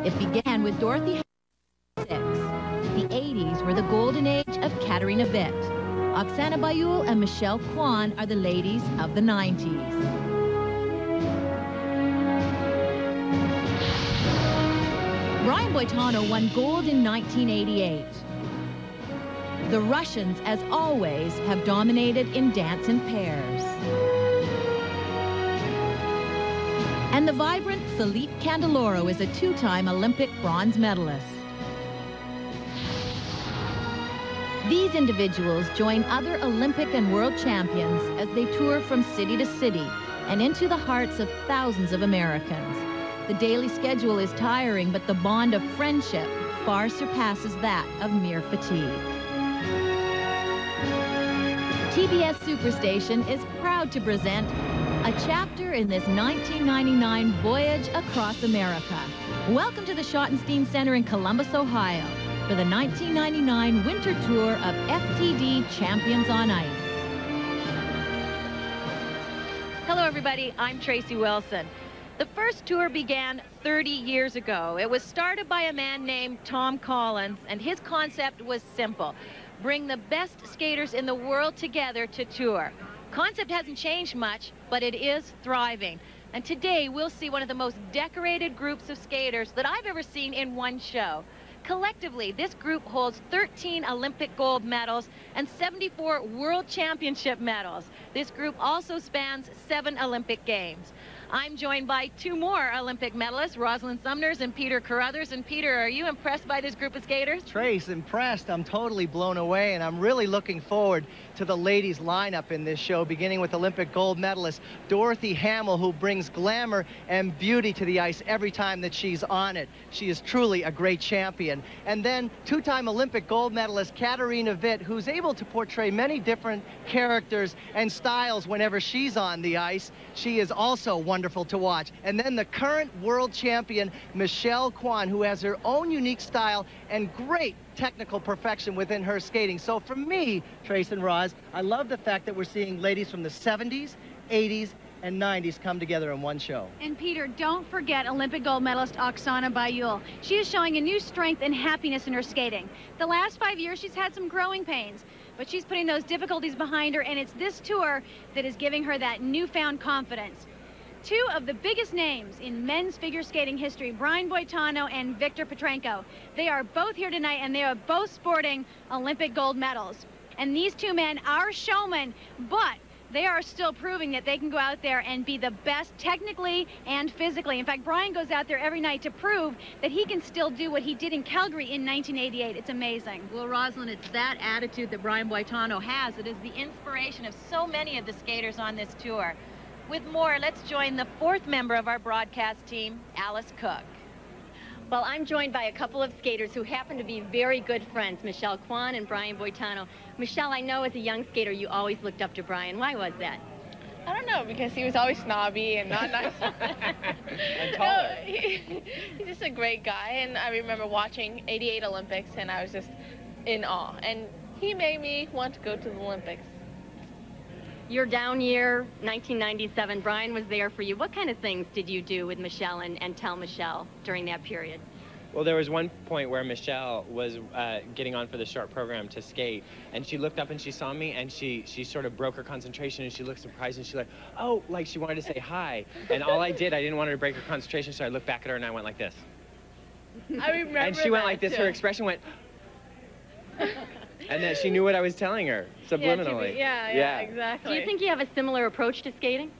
It began with Dorothy. The 80s were the golden age of Katarina Witt. Oksana Bayul and Michelle Kwan are the ladies of the 90s. Brian Boitano won gold in 1988. The Russians, as always, have dominated in dance in pairs. And the vibrant Philippe Candeloro is a two-time Olympic bronze medalist. These individuals join other Olympic and world champions as they tour from city to city and into the hearts of thousands of Americans. The daily schedule is tiring, but the bond of friendship far surpasses that of mere fatigue. TBS Superstation is proud to present a chapter in this 1999 voyage across America. Welcome to the Schottenstein Center in Columbus, Ohio, for the 1999 winter tour of FTD Champions on Ice. Hello, everybody. I'm Tracy Wilson. The first tour began 30 years ago. It was started by a man named Tom Collins, and his concept was simple: bring the best skaters in the world together to tour. Concept hasn't changed much, but it is thriving. And today we'll see one of the most decorated groups of skaters that I've ever seen in one show. Collectively, this group holds 13 Olympic gold medals and 74 World Championship medals. This group also spans 7 Olympic Games. I'm joined by 2 more Olympic medalists, Rosalind Sumners and Peter Carruthers. And Peter, are you impressed by this group of skaters? Trace, impressed. I'm totally blown away, and I'm really looking forward to the ladies' lineup in this show, beginning with Olympic gold medalist Dorothy Hamill, who brings glamour and beauty to the ice every time that she's on it. She is truly a great champion. And then 2-time Olympic gold medalist Katarina Witt, who's able to portray many different characters and styles whenever she's on the ice. She is also wonderful to watch. And then the current world champion, Michelle Kwan, who has her own unique style and great technical perfection within her skating. So for me, Trace and Roz, I love the fact that we're seeing ladies from the 70s, 80s, and 90s come together in one show. And Peter, don't forget Olympic gold medalist Oksana Bayul. She is showing a new strength and happiness in her skating. The last 5 years, she's had some growing pains, but she's putting those difficulties behind her, and it's this tour that is giving her that newfound confidence. 2 of the biggest names in men's figure skating history, Brian Boitano and Victor Petrenko. They are both here tonight, and they are both sporting Olympic gold medals. And these 2 men are showmen, but they are still proving that they can go out there and be the best technically and physically. In fact, Brian goes out there every night to prove that he can still do what he did in Calgary in 1988. It's amazing. Well, Rosalind, it's that attitude that Brian Boitano has. It is the inspiration of so many of the skaters on this tour. With more, let's join the 4th member of our broadcast team, Alice Cook. Well, I'm joined by a couple of skaters who happen to be very good friends, Michelle Kwan and Brian Boitano. Michelle, I know as a young skater you always looked up to Brian. Why was that? I don't know, because he was always snobby and not nice. And taller. No, he's just a great guy, and I remember watching '88 Olympics, and I was just in awe. And he made me want to go to the Olympics. Your down year, 1997, Brian was there for you. What kind of things did you do with Michelle and tell Michelle during that period? Well, there was one point where Michelle was getting on for the short program to skate, and she looked up and she saw me, and she sort of broke her concentration, and she looked surprised, and she like, oh, like she wanted to say hi. And all I didn't want her to break her concentration, so I looked back at her and I went like this. I remember. And she went like this, too. her expression went, and then she knew what I was telling her, subliminally. Yeah, exactly. Do you think you have a similar approach to skating?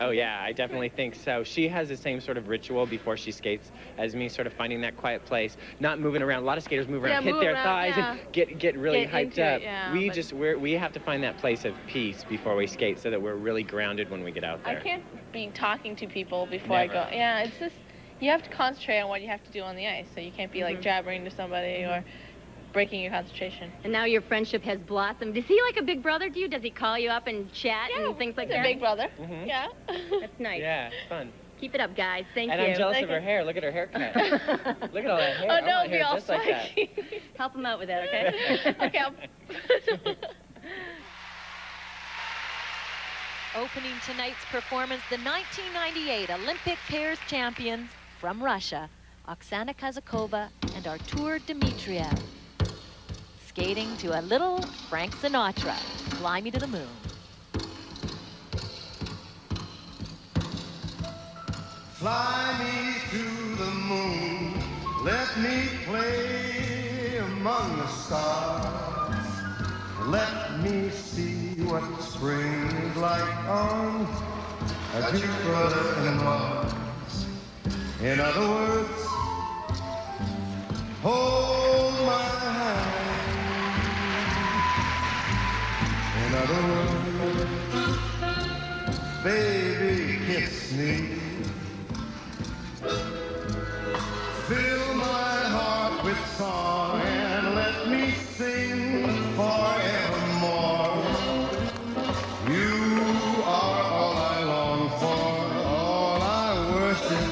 Oh yeah, I definitely think so. She has the same sort of ritual before she skates as me, sort of finding that quiet place, not moving around. A lot of skaters move around, hit their thighs, and get really hyped up. We have to find that place of peace before we skate, so that we're really grounded when we get out there. I can't be talking to people before Never. I go. Yeah, it's just, you have to concentrate on what you have to do on the ice, so you can't be like jabbering to somebody or breaking your concentration. And now your friendship has blossomed. Is he like a big brother to you? Does he call you up and chat and things like that? He's a big brother. Yeah. That's nice. Yeah, it's fun. Keep it up, guys. Thank And you. I'm jealous of her hair. Look at her haircut. Look at all that hair. Oh, I no, want be hair all just like that. spiky. Help him out with that, okay? Okay. Opening tonight's performance, the 1998 Olympic pairs champions from Russia, Oksana Kazakova and Artur Dmitriev. Skating to a little Frank Sinatra, Fly Me to the Moon. Fly me to the moon, let me play among the stars. Let me see what spring is like on Jupiter and Mars. In other words, hold my hand. In other words, baby, kiss me. Fill my heart with song and let me sing forevermore. You are all I long for, all I worship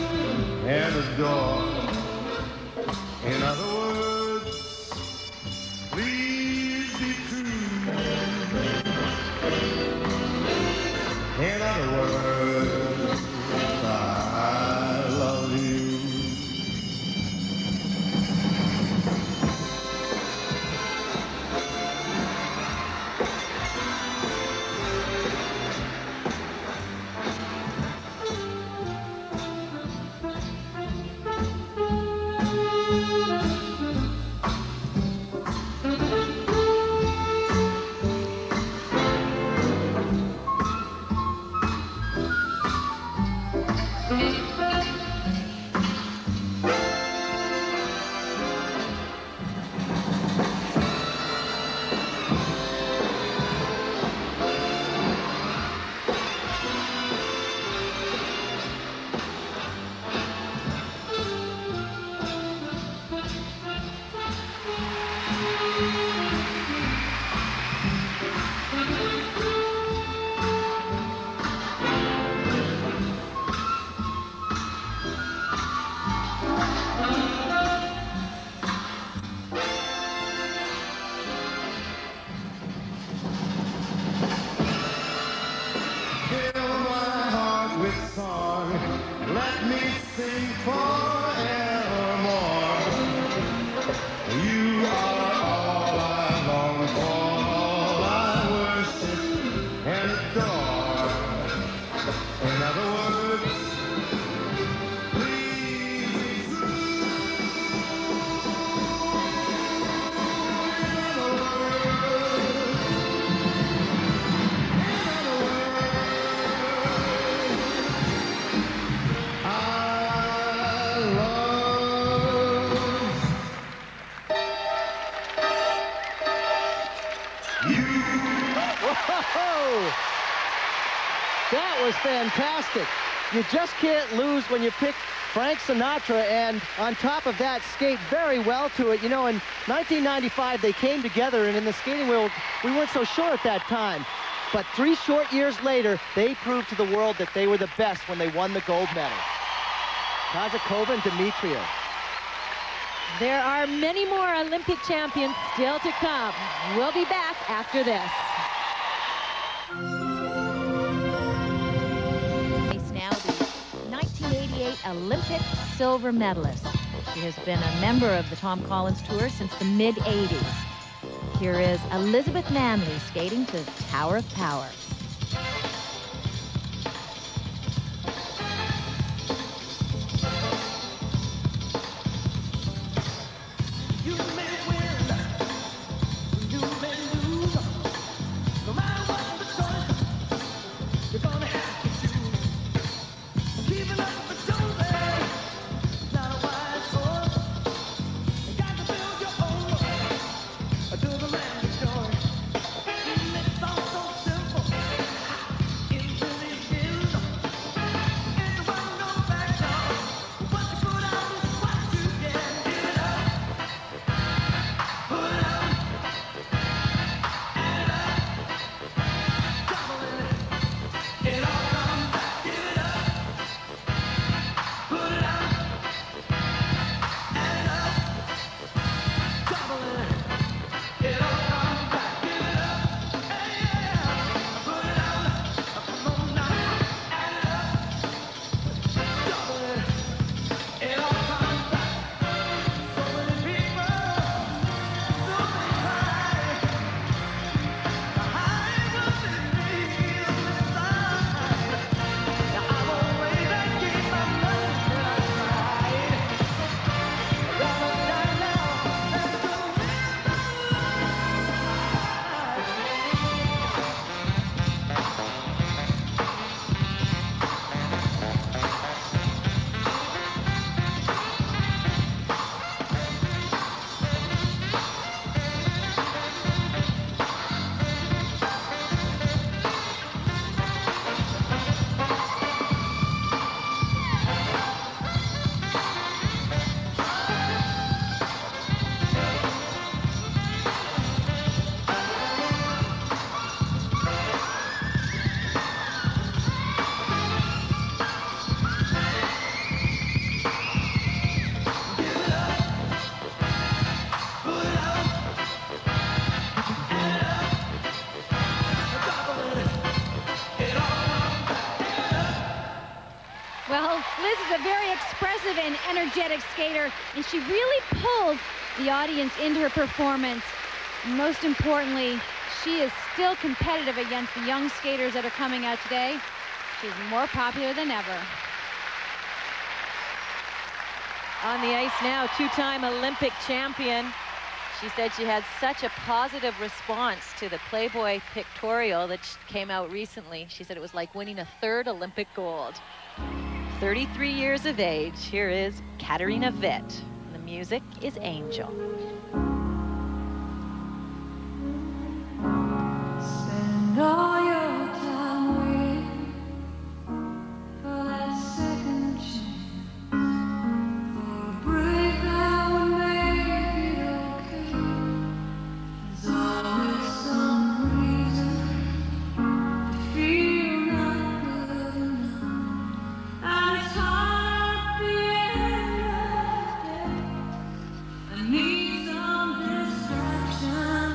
and adore. In other words, please be true. In other words, I love you. That was fantastic. You just can't lose when you pick Frank Sinatra, and on top of that, skate very well to it. You know, in 1995, they came together, and in the skating world, we weren't so sure at that time. But 3 short years later, they proved to the world that they were the best when they won the gold medal. Kazakova and Dmitriev. There are many more Olympic champions still to come. We'll be back after this. Now the 1988 Olympic silver medalist. She has been a member of the Tom Collins Tour since the mid-'80s. Here is Elizabeth Manley skating to Tower of Power. explosive and energetic skater, and she really pulls the audience into her performance. And most importantly, she is still competitive against the young skaters that are coming out today. She's more popular than ever. On the ice now, two-time Olympic champion. She said she had such a positive response to the Playboy pictorial that came out recently. She said it was like winning a third Olympic gold. 33 years of age. Here is Katarina Witt. The music is Angel. Spend all your time waiting for that second chance, for a break that would make it okay. There's always some reason to feel not good enough, and it's hard at the end of the day. I need some distraction.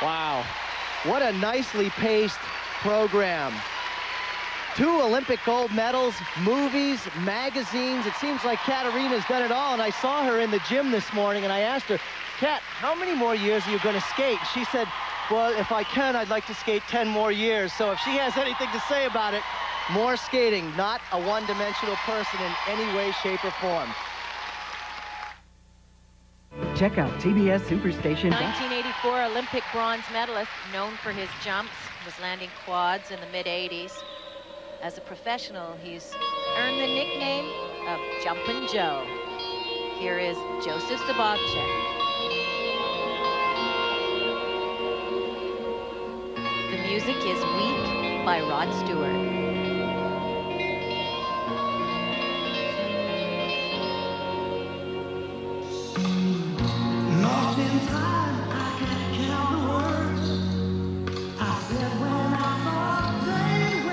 Wow, what a nicely paced program. 2 Olympic gold medals, movies, magazines. It seems like Katarina's done it all, and I saw her in the gym this morning, and I asked her, Kat, how many more years are you going to skate? She said, well, if I can, I'd like to skate 10 more years. So if she has anything to say about it, more skating, not a one-dimensional person in any way, shape, or form. Check out TBS Superstation. 1984 Olympic bronze medalist, known for his jumps, was landing quads in the mid-80s. As a professional, he's earned the nickname of Jumpin' Joe. Here is Joseph Zabobchek. The music is Weak by Rod Stewart. Lost in time, I can't count the words I said when I thought they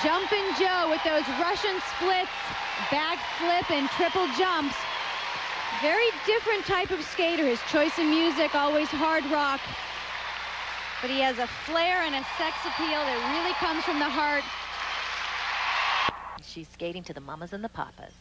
Jumpin' Joe with those Russian splits, back flip, and triple jumps. Very different type of skater. His choice in music, always hard rock. But he has a flair and a sex appeal that really comes from the heart. She's skating to the mamas and the papas.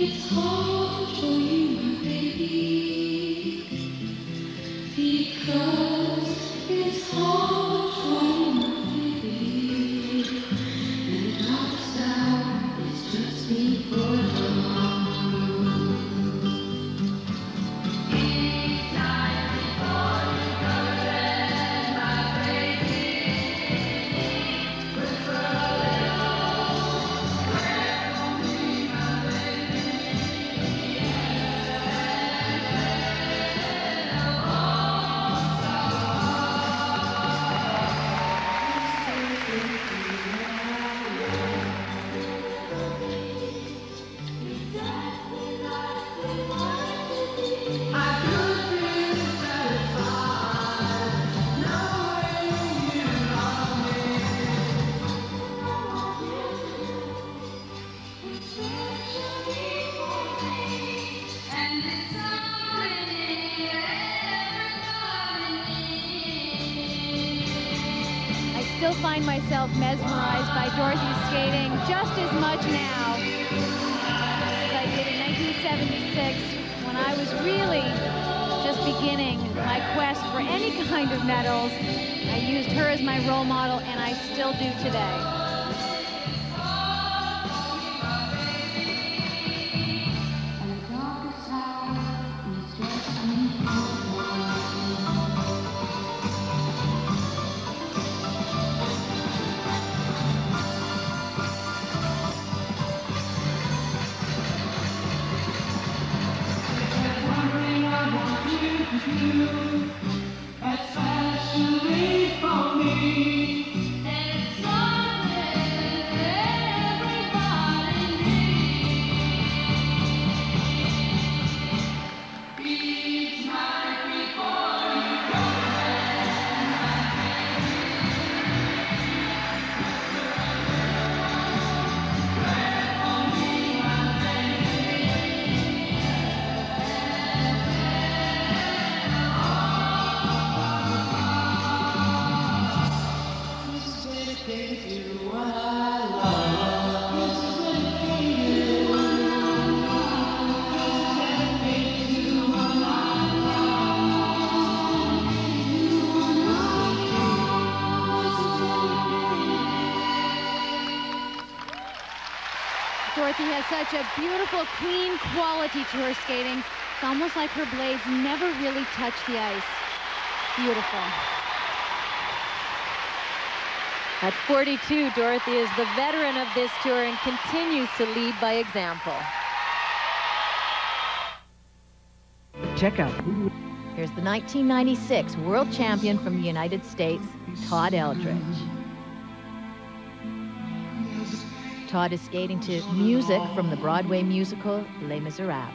It's hard for you, my baby, because it's hard for you, my baby, and outside it's just before dawn. It's time before you go and my baby, whisper a little prayer for me, my baby. I still find myself mesmerized by Dorothy's skating just as much now as I did in 1976 when I was really just beginning my quest for any kind of medals. I used her as my role model, and I still do today. Especially for me, it's something everybody needs. Each night before you go Dorothy has such a beautiful, clean quality to her skating. It's almost like her blades never really touch the ice. Beautiful. At 42, Dorothy is the veteran of this tour and continues to lead by example. Check out. Here's the 1996 world champion from the United States, Todd Eldridge. Todd is skating to music from the Broadway musical Les Miserables.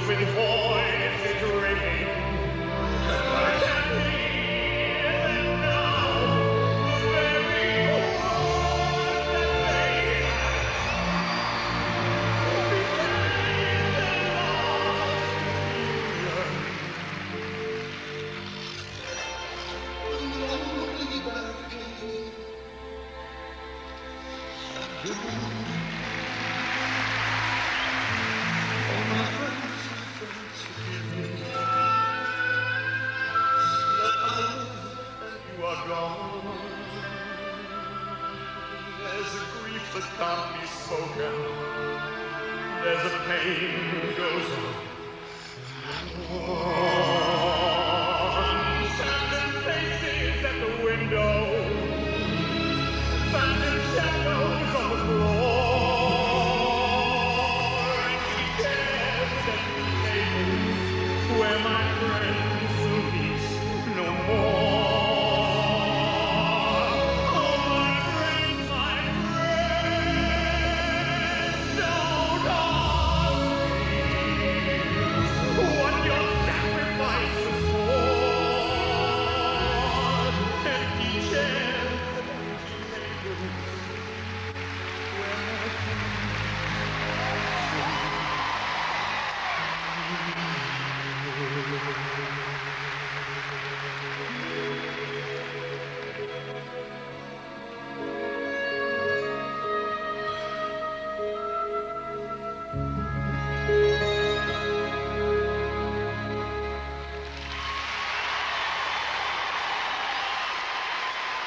with voices ringing, and I can that can't be spoken. There's a pain that goes on. Standing faces at the window, standing shadows on the floor, empty chairs, empty tables, where my friends will meet no more.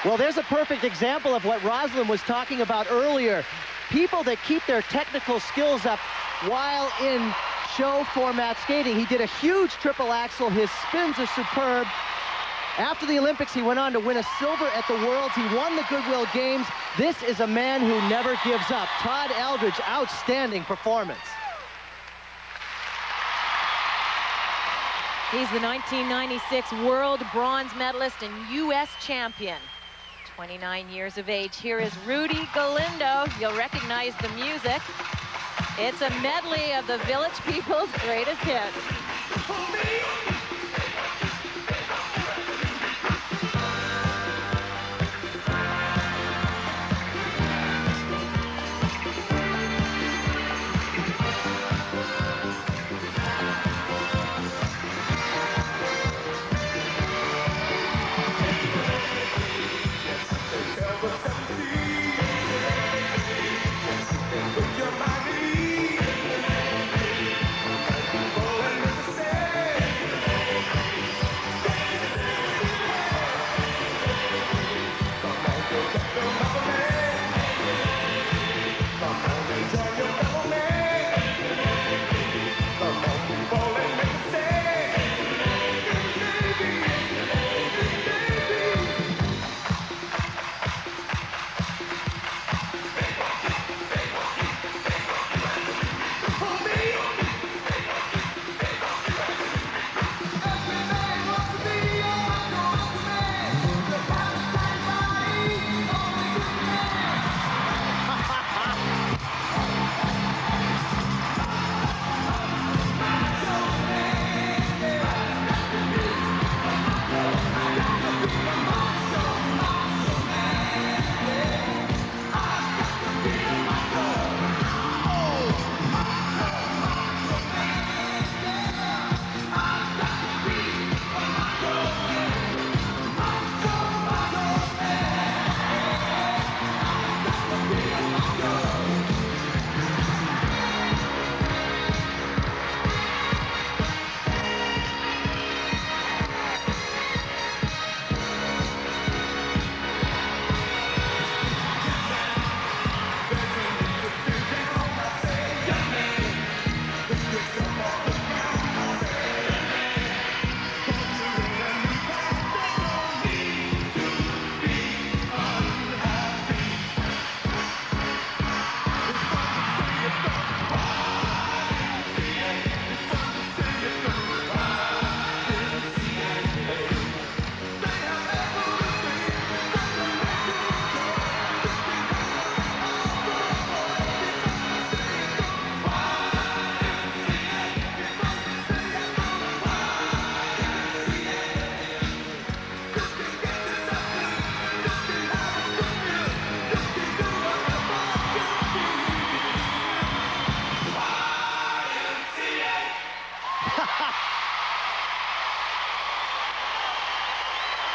Well, there's a perfect example of what Rosalind was talking about earlier. People that keep their technical skills up while in show format skating. He did a huge triple axel. His spins are superb. After the Olympics, he went on to win a silver at the Worlds. He won the Goodwill Games. This is a man who never gives up. Todd Eldridge, outstanding performance. He's the 1996 world bronze medalist and U.S. champion. 29 years of age. Here is Rudy Galindo. You'll recognize the music. It's a medley of the Village People's greatest hits.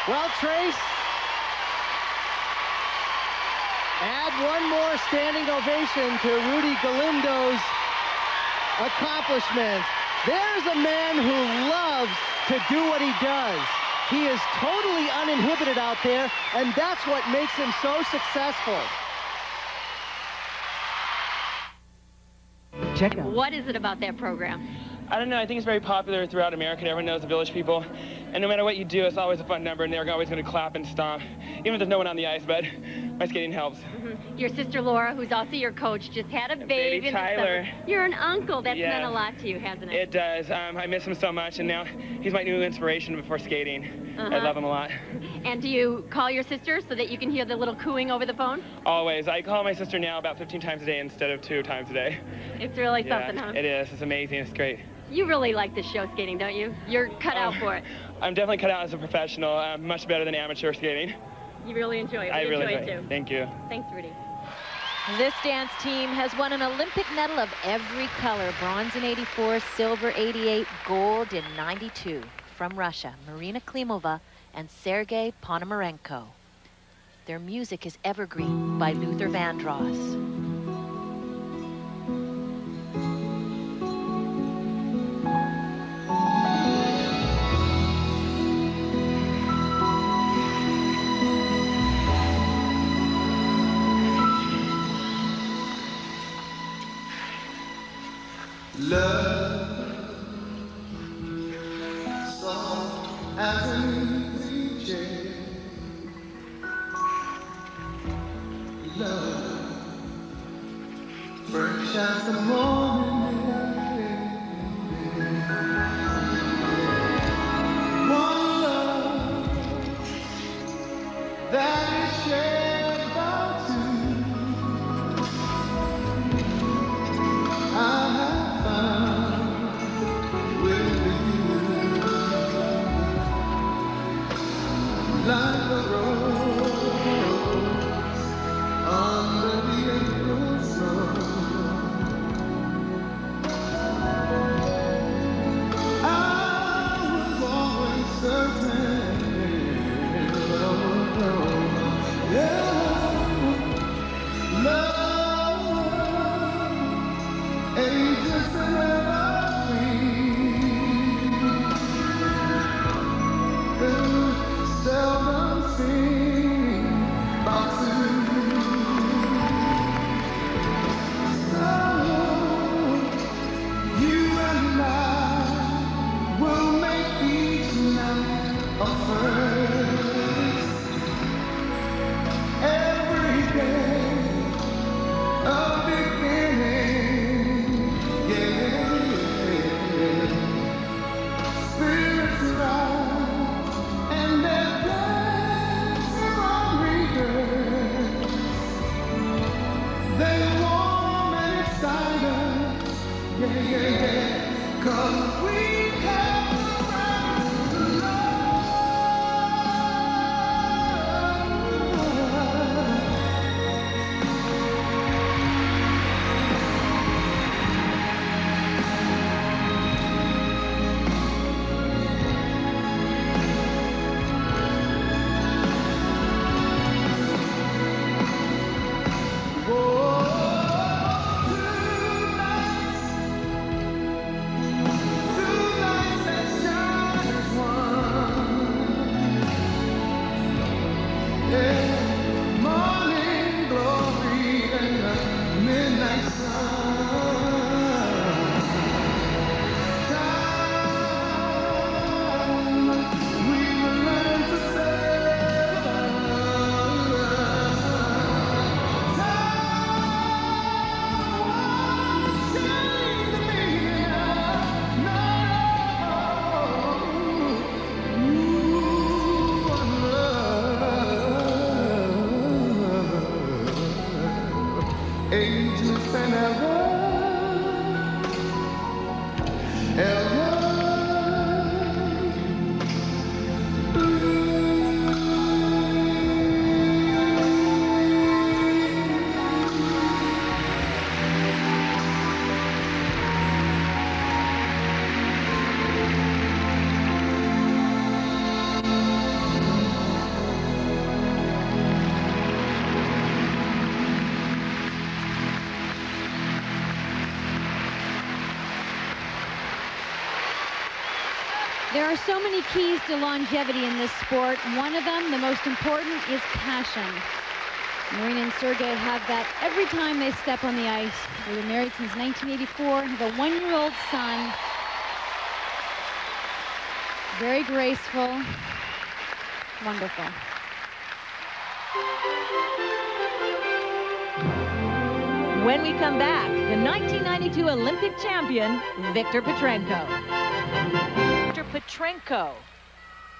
Well, Trace, add one more standing ovation to Rudy Galindo's accomplishments. There's a man who loves to do what he does. He is totally uninhibited out there, and that's what makes him so successful. Check out. What is it about that program? I don't know. I think it's very popular throughout America. Everyone knows the Village People. And no matter what you do, it's always a fun number, and they're always going to clap and stomp, even if there's no one on the ice, but my skating helps. Your sister Laura, who's also your coach, just had a baby. Tyler. You're an uncle. That's Yeah. meant a lot to you, hasn't it? It does. I miss him so much, and now he's my new inspiration before skating. I love him a lot. And do you call your sister so that you can hear the little cooing over the phone? Always. I call my sister now about 15 times a day instead of 2 times a day. It's really something, huh? It is. It's amazing. It's great. You really like this show skating, don't you? You're cut out for it. I'm definitely cut out as a professional. Much better than amateur skating. You really enjoy it. I really enjoy enjoy it, too. Thank you. Thanks, Rudy. This dance team has won an Olympic medal of every color. Bronze in '84, silver '88, gold in '92. From Russia, Marina Klimova and Sergei Ponomarenko. Their music is Evergreen by Luther Vandross. Love, soft as an easy chair. Love, fresh as the morning air. One love that is shared by two. I have found with you, like a rose under the April sun. I was always certain, yeah, love ain't just another thing, seldom seen by two. So you and I will make each night a first. Every day a beginning. Spirits rise and they're dancing on readers. They warm and excited, 'cause we have friends to love. Morning glory and the midnight sun. Time we will learn to sail. Time change the meaning of ageless and ever. There are so many keys to longevity in this sport. One of them, the most important, is passion. Marina and Sergey have that every time they step on the ice. They've been married since 1984, have a 1-year-old son. Very graceful. Wonderful. When we come back, the 1992 Olympic champion, Viktor Petrenko. Viktor Petrenko.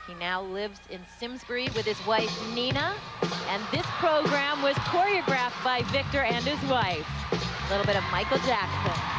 He now lives in Simsbury with his wife, Nina. And this program was choreographed by Viktor and his wife. A little bit of Michael Jackson.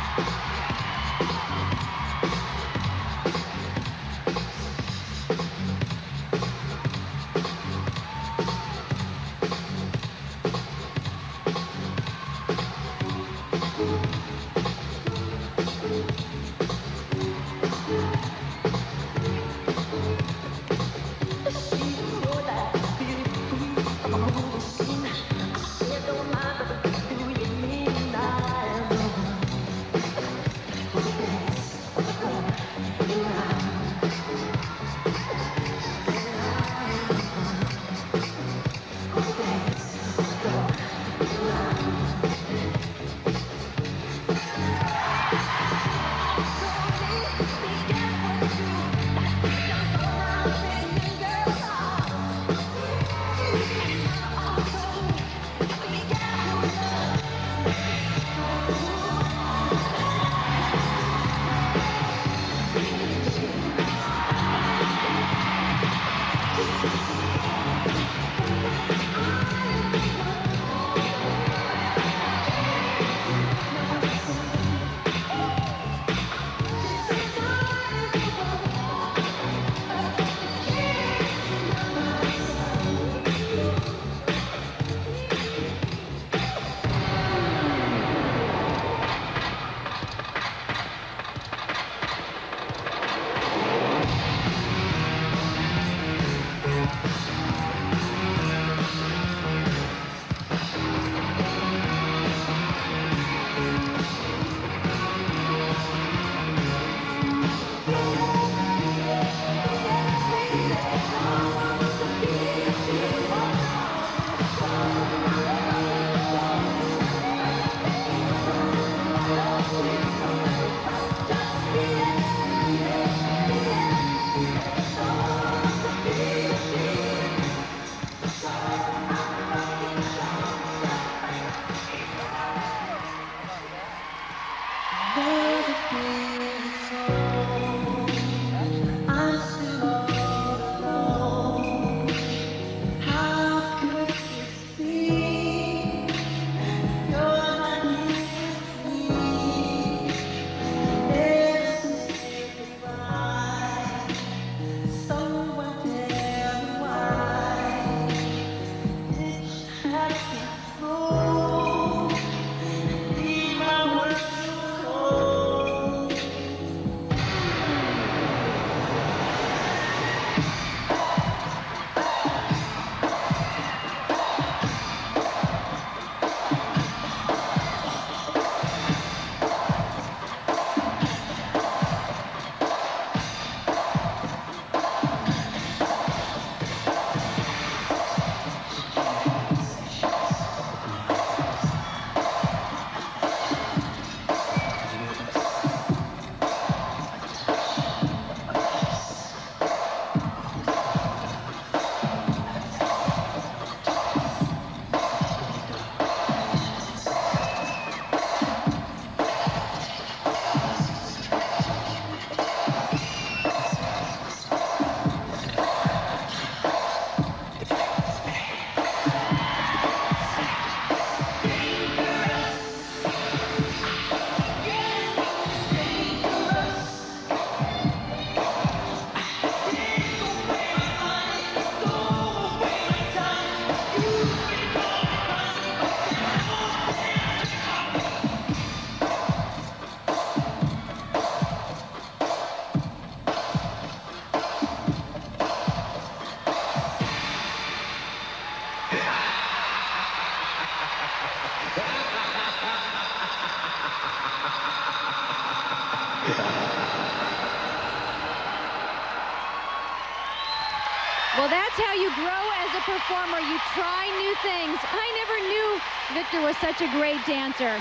Well, that's how you grow as a performer. You try new things. I never knew Victor was such a great dancer.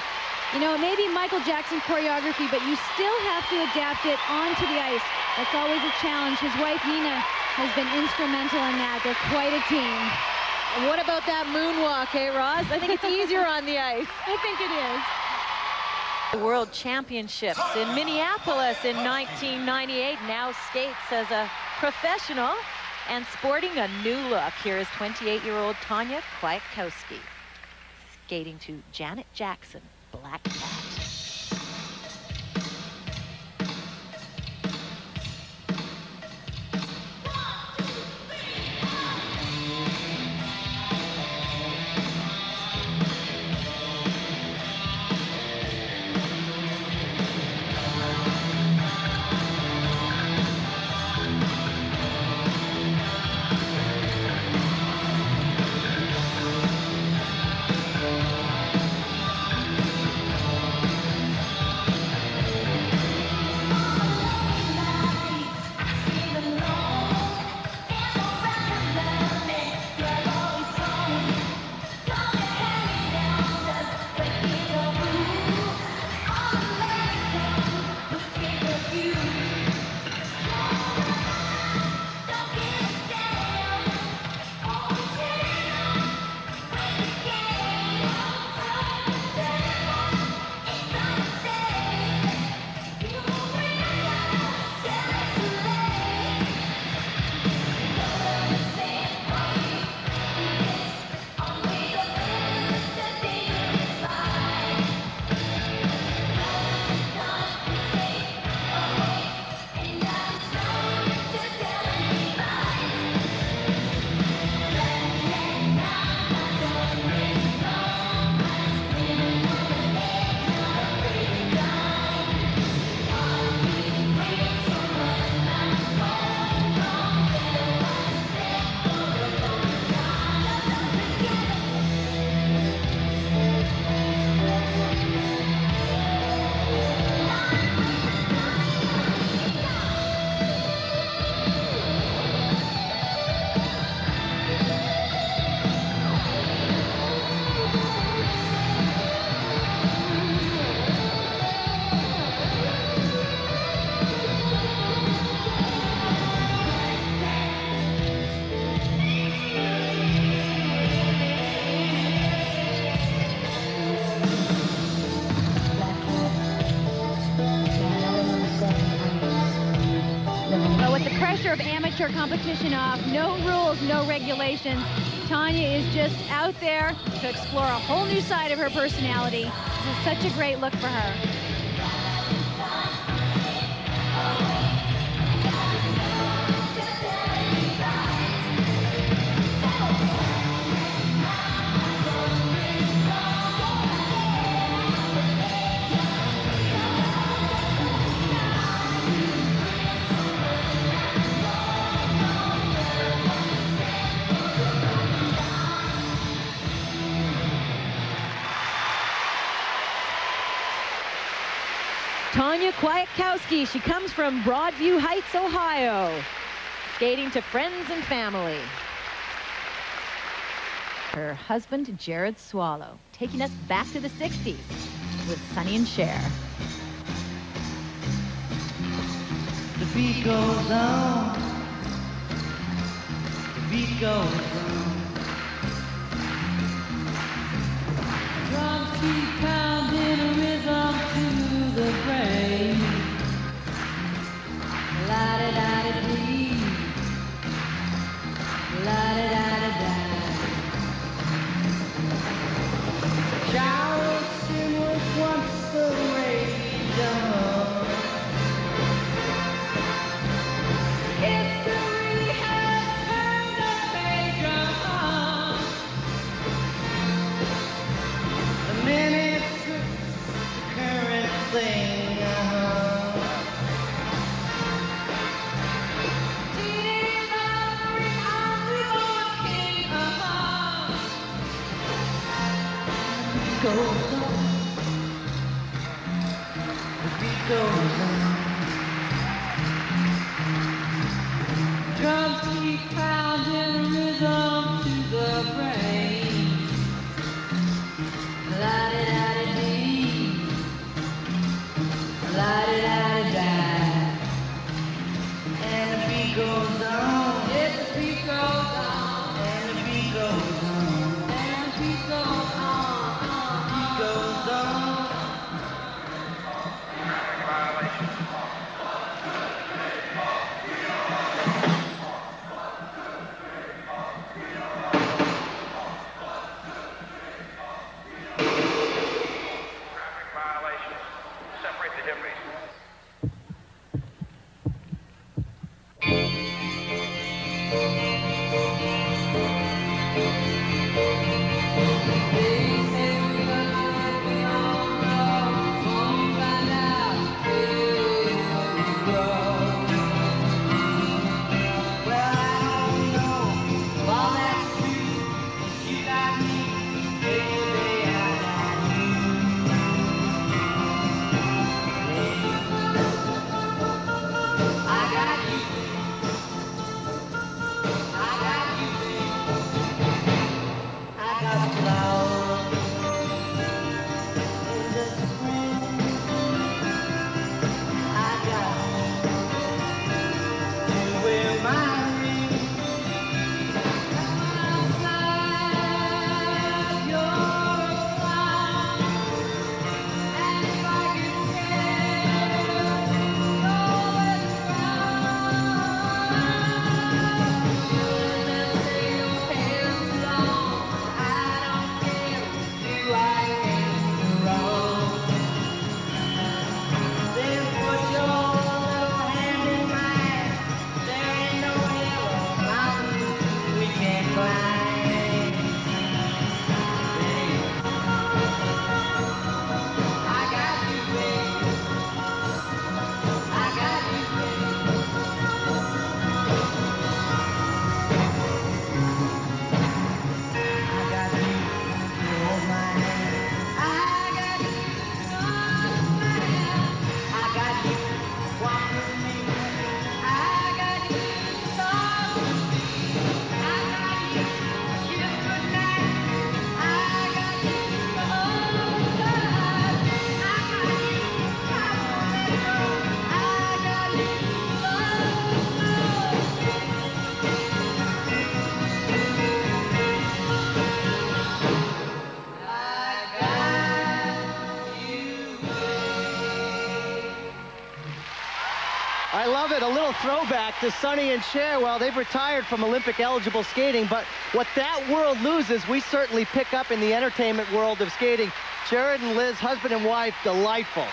You know, it may be Michael Jackson choreography, but you still have to adapt it onto the ice. That's always a challenge. His wife, Nina, has been instrumental in that. They're quite a team. And what about that moonwalk, eh, Roz? I think it's easier on the ice. I think it is. The World Championships in Minneapolis in 1998, now skates as a professional and sporting a new look. Here is 28-year-old Tanya Kwiatkowski skating to Janet Jackson, Black Cat. Of amateur competition off, no rules, no regulations. Tanya is just out there to explore a whole new side of her personality. This is such a great look for her. Tanya Kwiatkowski, she comes from Broadview Heights, Ohio, skating to friends and family. Her husband, Jared Swallow, taking us back to the 60s with Sonny and Cher. The beat goes on, the beat goes on. Drums keep pounding a rhythm to the brain. La-da-da-da-dee, la-da-da-da-da. Charleston was once the rage of history has turned the page on. The minutes, the current thing. Goes on, the beat goes on. Drums keep pounding. little throwback to Sonny and Cher. Well, they've retired from Olympic-eligible skating, but what that world loses, we certainly pick up in the entertainment world of skating. Jared and Liz, husband and wife, delightful.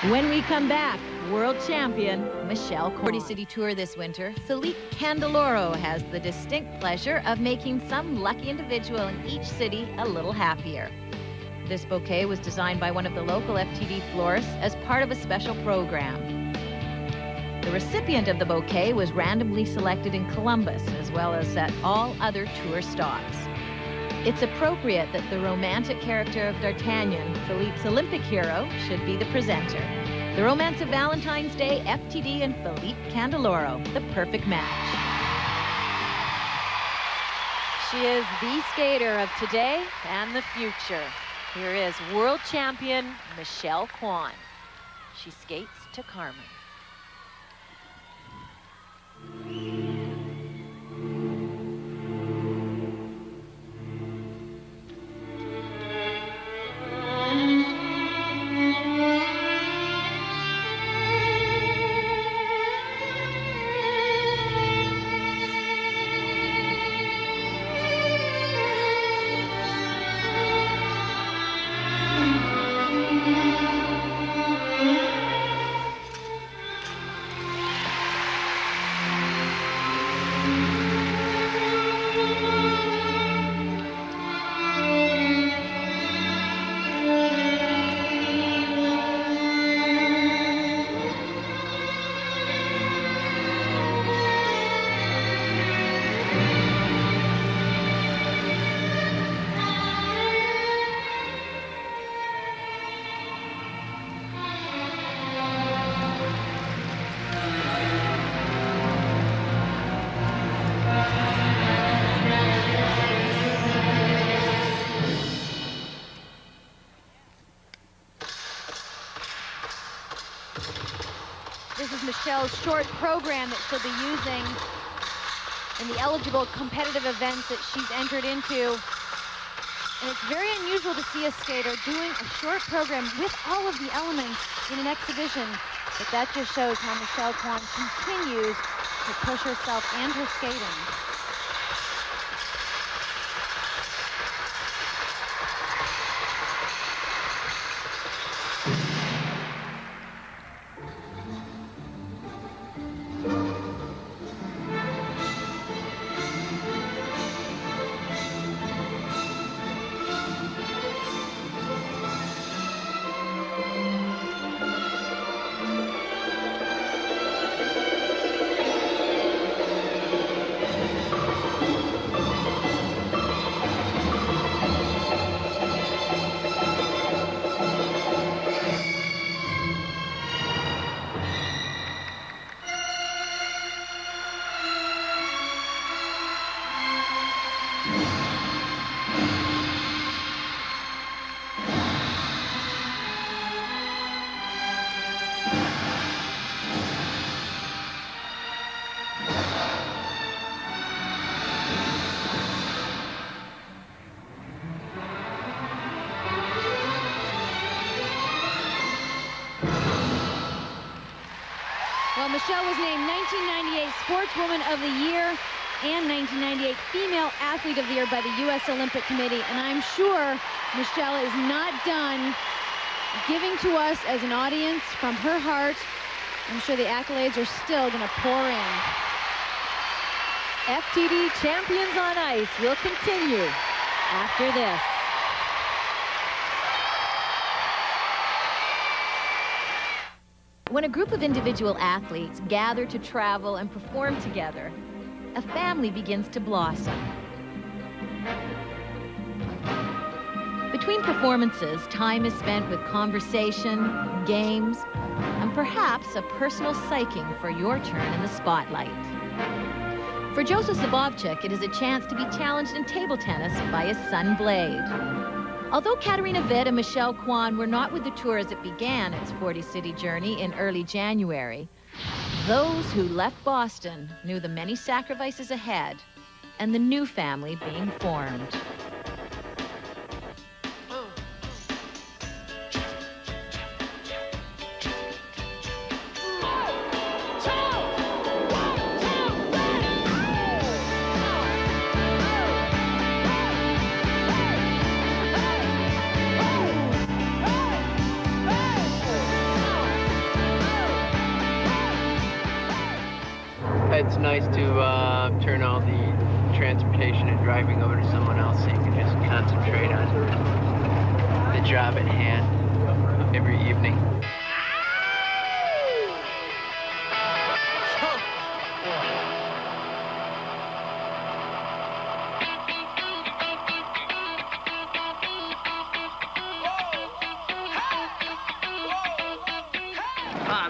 When we come back, world champion Michelle Kwan. 40 City Tour this winter, Philippe Candeloro has the distinct pleasure of making some lucky individual in each city a little happier. This bouquet was designed by one of the local FTD florists as part of a special program. The recipient of the bouquet was randomly selected in Columbus, as well as at all other tour stops. It's appropriate that the romantic character of D'Artagnan, Philippe's Olympic hero, should be the presenter. The Romance of Valentine's Day, FTD and Philippe Candeloro, the perfect match. She is the skater of today and the future. Here is world champion Michelle Kwan. She skates to Carmen. This is Michelle's short program that she'll be using in the eligible competitive events that she's entered into. And it's very unusual to see a skater doing a short program with all of the elements in an exhibition. But that just shows how Michelle Kwan continues to push herself and her skating. Well, Michelle was named 1998 Sportswoman of the Year and 1998 Female Athlete of the Year by the U.S. Olympic Committee. And I'm sure Michelle is not done giving to us as an audience from her heart. I'm sure the accolades are still going to pour in. FTD Champions on Ice will continue after this. When a group of individual athletes gather to travel and perform together, a family begins to blossom. Between performances, time is spent with conversation, games, and perhaps a personal psyching for your turn in the spotlight. For Joseph Zabovchik, it is a chance to be challenged in table tennis by his son Blade. Although Katarina Witt and Michelle Kwan were not with the tour as it began its 40-city journey in early January, those who left Boston knew the many sacrifices ahead and the new family being formed. It's nice to turn all the transportation and driving over to someone else so you can just concentrate on the job at hand every evening.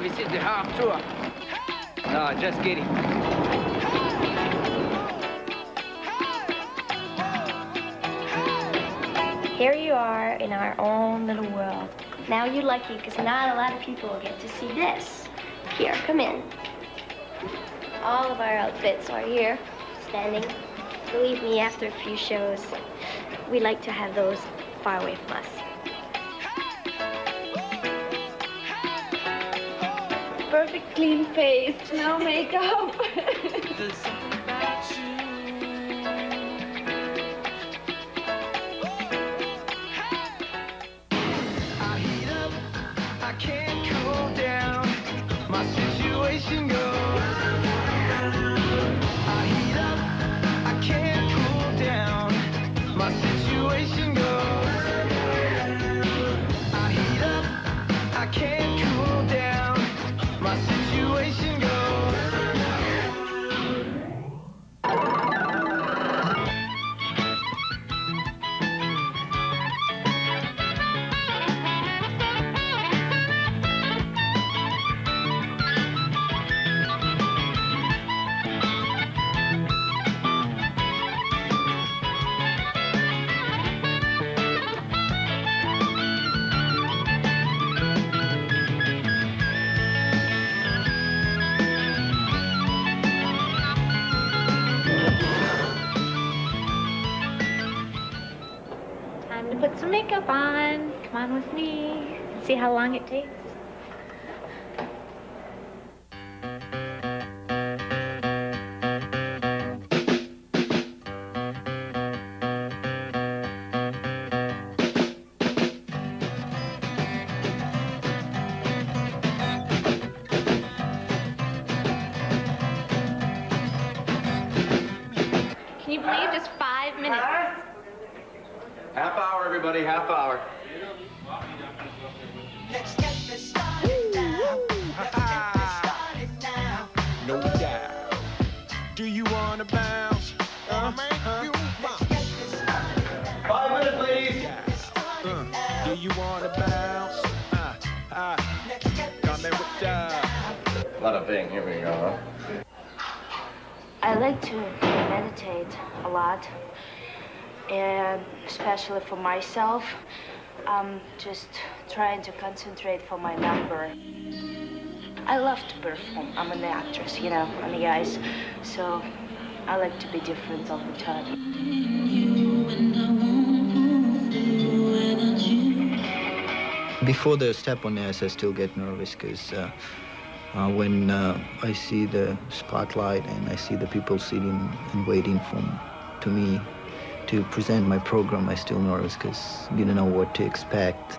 Vi sitter här, tror jag. No, just kidding. Here you are in our own little world. Now you're lucky because not a lot of people will get to see this. Here, come in. All of our outfits are here, standing. Believe me, after a few shows, we like to have those far away from us. Perfect clean face, no makeup. There's something about you. I heat up, I can't cool down. My situation goes. I heat up, I can't cool down. My situation goes. I heat up, I can't cool down. My situation goes. Time to put some makeup on. Come on with me. See how long it takes. Can you believe just 5 minutes? Half hour, everybody, half hour. Let's get this started now. Let's get this started now. No doubt. Do you wanna bounce? Let's get this started now. 5 minutes, ladies. Do you wanna bounce? Come with Bada bing, here we go. I like to meditate a lot, and especially for myself, I'm just trying to concentrate for my number. I love to perform. I'm an actress, you know, on the ice, so I like to be different all the time. Before the step on the ice, I still get nervous because when I see the spotlight and I see the people sitting and waiting to me to present my program, I still nervous because you don't know what to expect.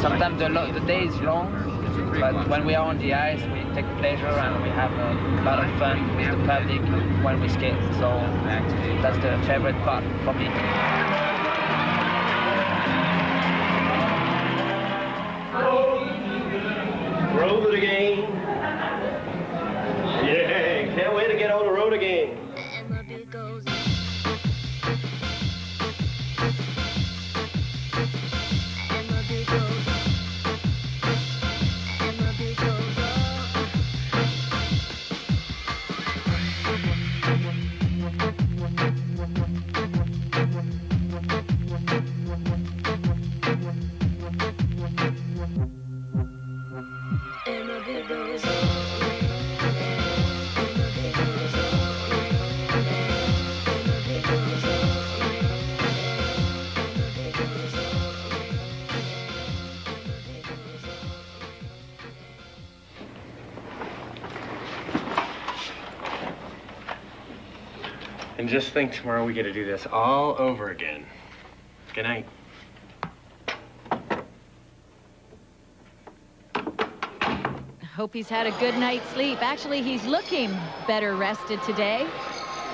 Sometimes the day is long, but when we are on the ice, we take pleasure and we have a lot of fun with the public when we skate. So that's the favorite part for me. Road again. Yeah, can't wait to get on the road again. And just think tomorrow we get to do this all over again. Good night. Hope he's had a good night's sleep. Actually, he's looking better rested today.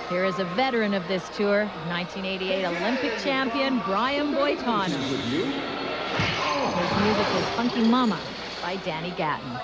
Here is a veteran of this tour, 1988 Olympic champion, Brian Boitano. His music is Funky Mama by Danny Gatton.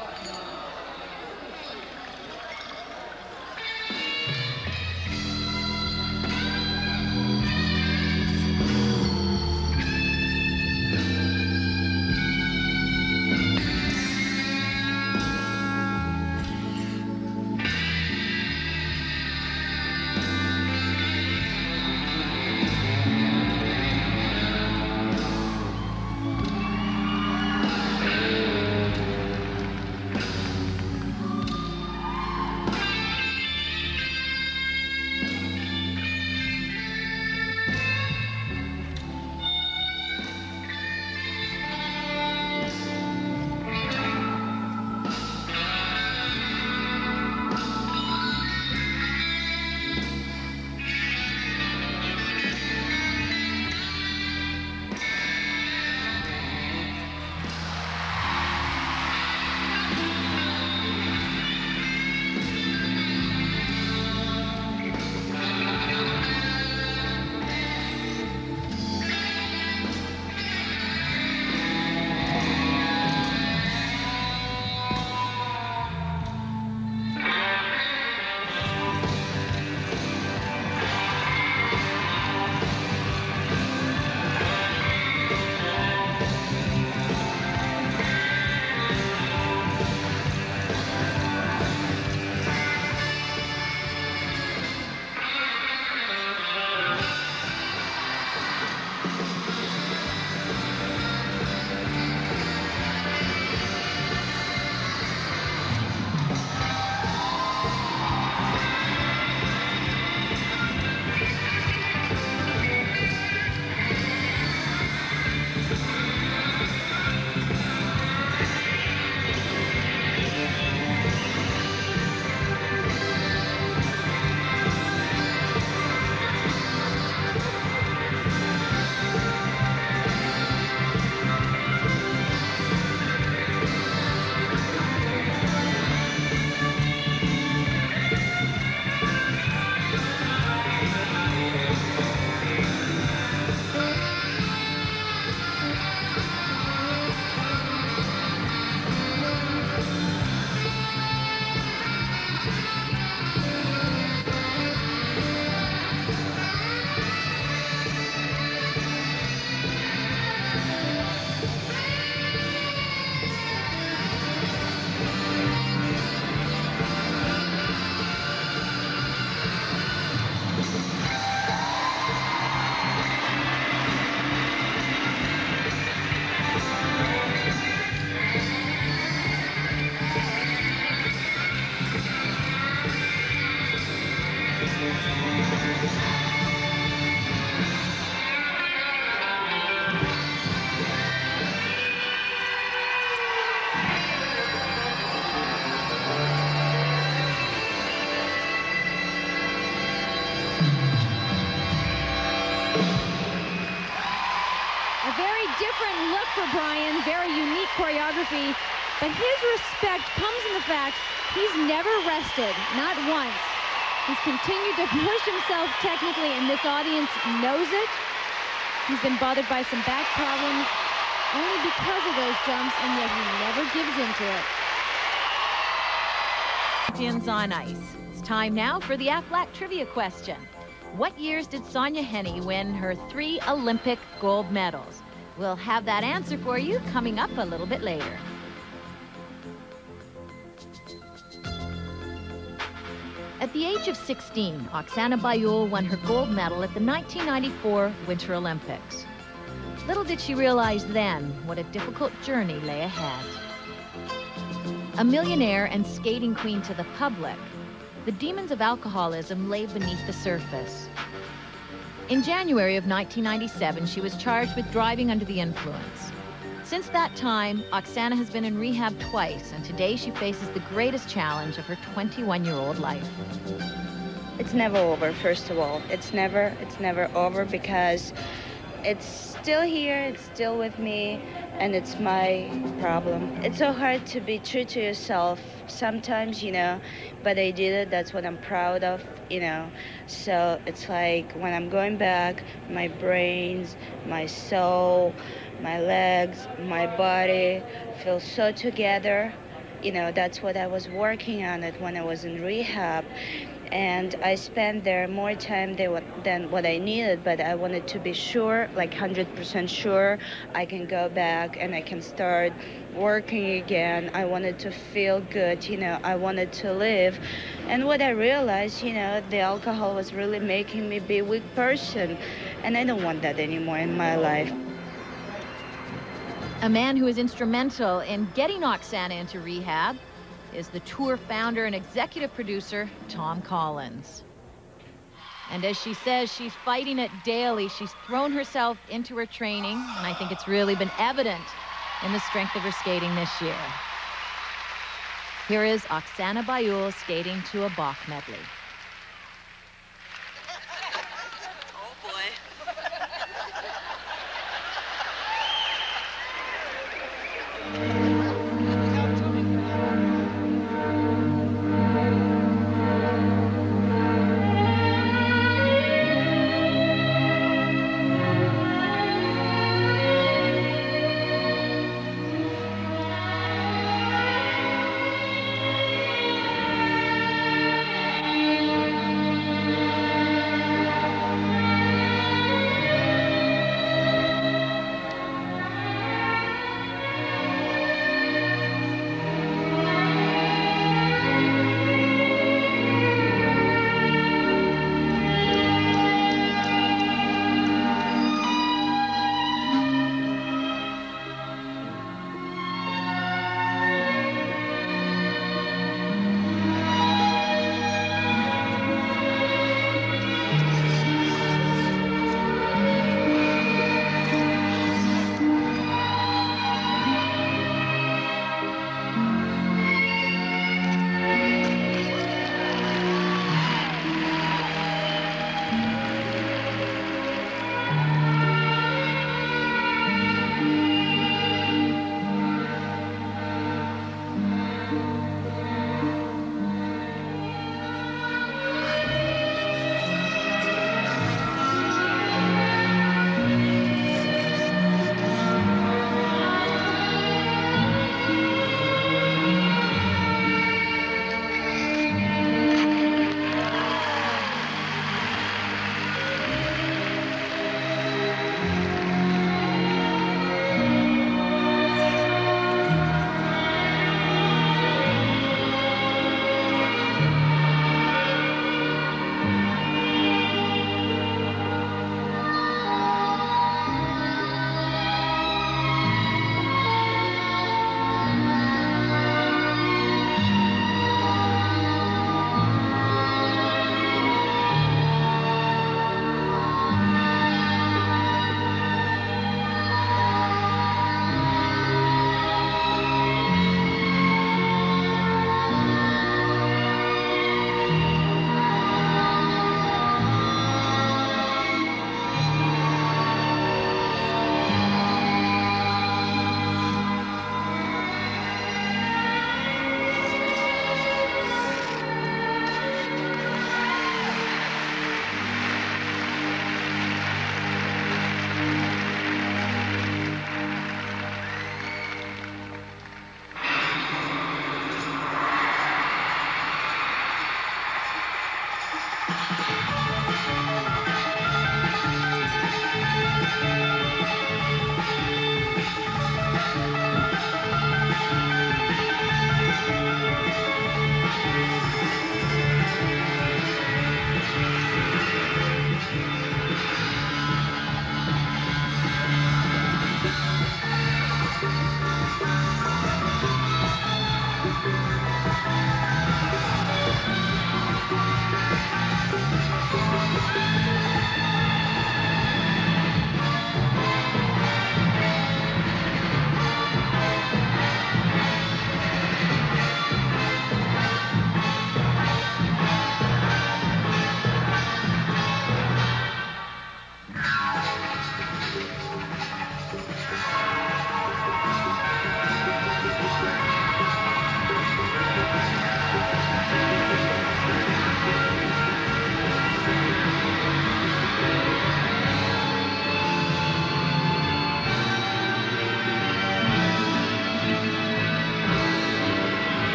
different look for Brian, very unique choreography, but his respect comes in the fact he's never rested, not once. He's continued to push himself technically, and this audience knows it. He's been bothered by some back problems only because of those jumps, and yet he never gives into it. Champions on ice. It's time now for the Aflac trivia question. What years did Sonia Henne win her 3 Olympic gold medals? We'll have that answer for you coming up a little bit later. At the age of 16, Oksana Bayul won her gold medal at the 1994 Winter Olympics. Little did she realize then what a difficult journey lay ahead. A millionaire and skating queen to the public, the demons of alcoholism lay beneath the surface. In January of 1997, she was charged with driving under the influence. Since that time, Oksana has been in rehab twice, and today she faces the greatest challenge of her 21-year-old life. It's never over, first of all. It's never over because it's still here, it's still with me, and it's my problem. It's so hard to be true to yourself sometimes, you know, but I did it. That's what I'm proud of, you know. So it's like when I'm going back, my brains, my soul, my legs, my body feel so together. You know, that's what I was working on it when I was in rehab. And I spent there more time than what I needed, but I wanted to be sure, like 100% sure, I can go back and I can start working again. I wanted to feel good, you know, I wanted to live. And what I realized, you know, the alcohol was really making me be a weak person, and I don't want that anymore in my life. A man who is instrumental in getting Oksana into rehab is the tour founder and executive producer, Tom Collins. And as she says, she's fighting it daily. She's thrown herself into her training, and I think it's really been evident in the strength of her skating this year. Here is Oksana Bayul skating to a Bach medley.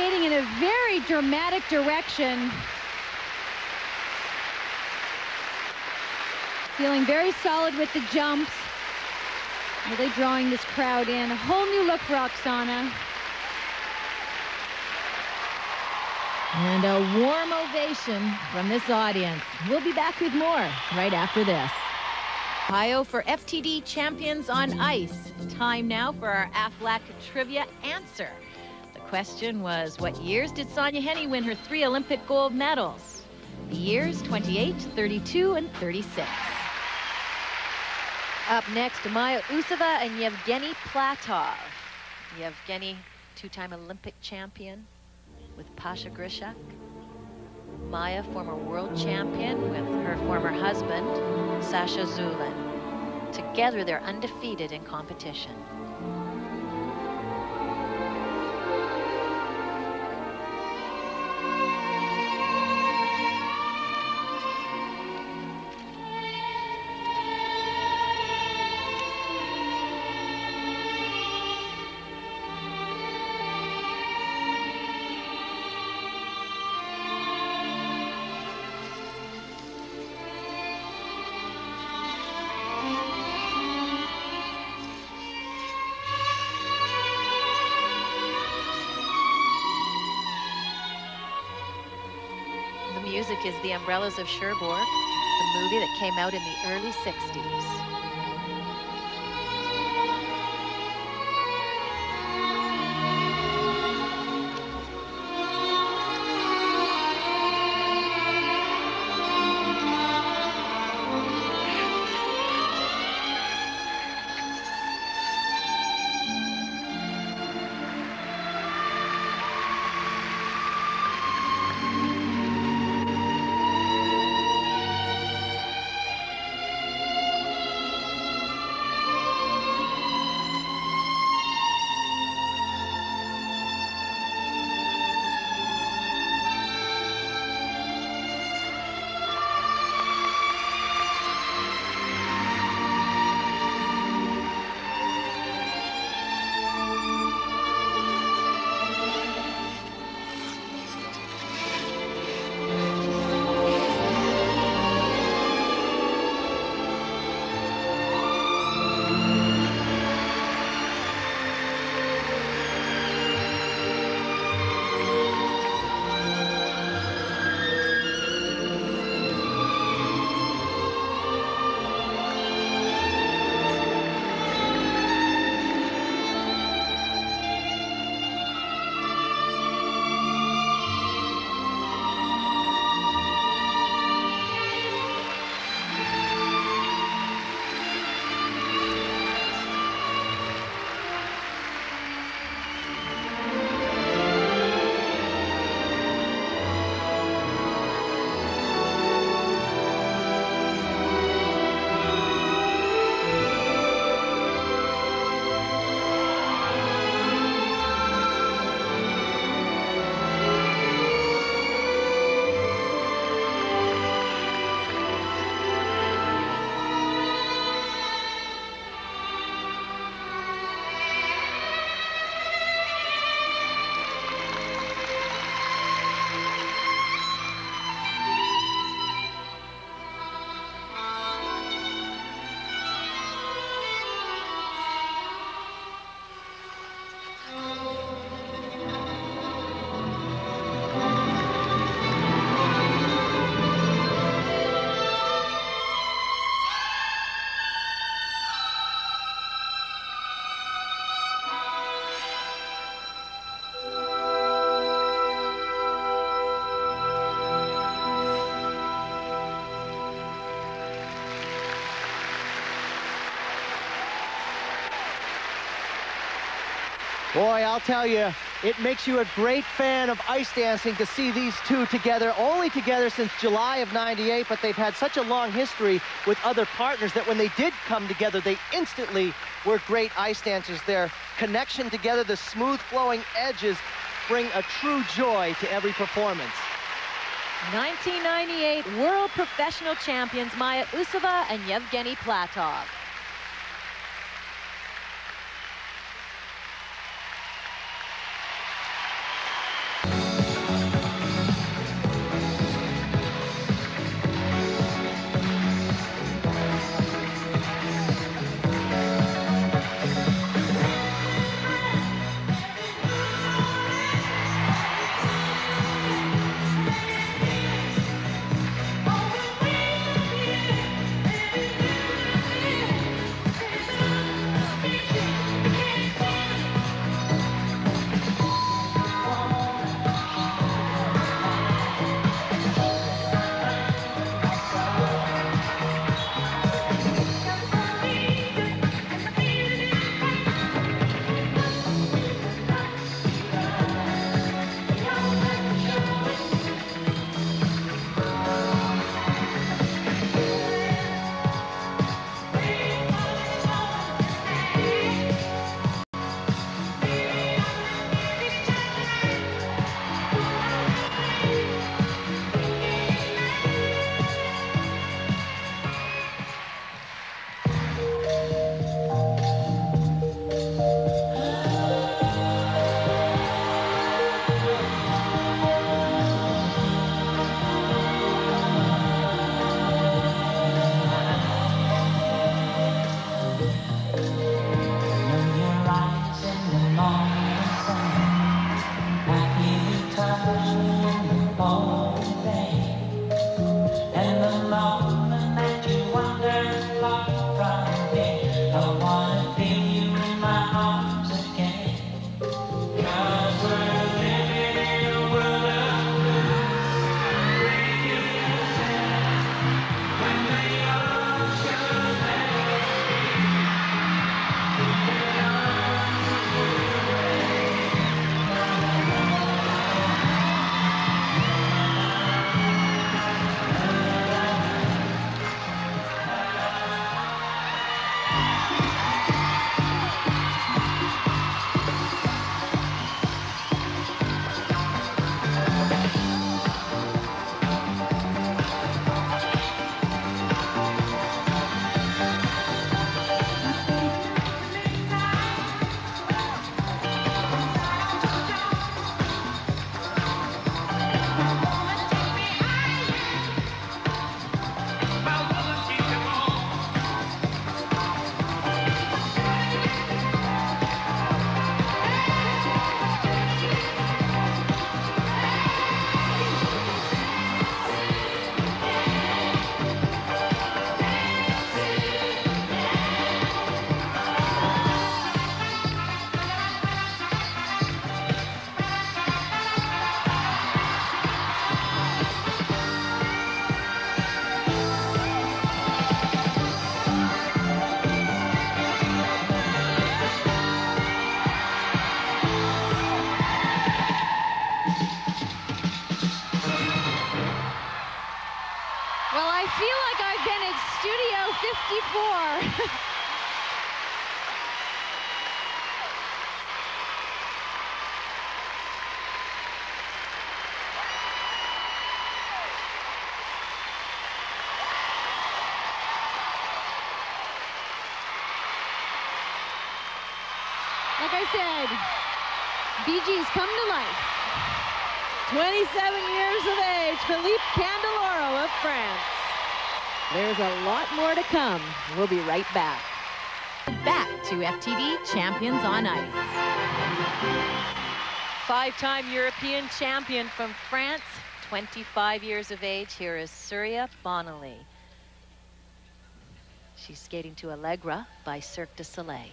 skating in a very dramatic direction. Feeling very solid with the jumps. Really drawing this crowd in. A whole new look for Oksana. And a warm ovation from this audience. We'll be back with more right after this. Ohio for FTD Champions on ice. Time now for our AFLAC trivia answer. The question was, what years did Sonia Henne win her 3 Olympic gold medals? The years 28, 32, and 36. Up next, Maya Usova and Yevgeny Platov. Yevgeny, 2-time Olympic champion with Pasha Grishak. Maya, former world champion with her former husband, Sasha Zulin. Together, they're undefeated in competition. Music is The Umbrellas of Cherbourg, the movie that came out in the early 60s. Boy, I'll tell you, it makes you a great fan of ice dancing to see these two together, only together since July of '98, but they've had such a long history with other partners that when they did come together, they instantly were great ice dancers. Their connection together, the smooth flowing edges, bring a true joy to every performance. 1998 World Professional Champions Maya Usova and Yevgeny Platov. Like I said, BG's come to life. 27 years of age, Philippe Candeloro of France. There's a lot more to come. We'll be right back. Back to FTD Champions on Ice. Five-time European champion from France, 25 years of age. Here is Surya Bonali. She's skating to Allegra by Cirque du Soleil.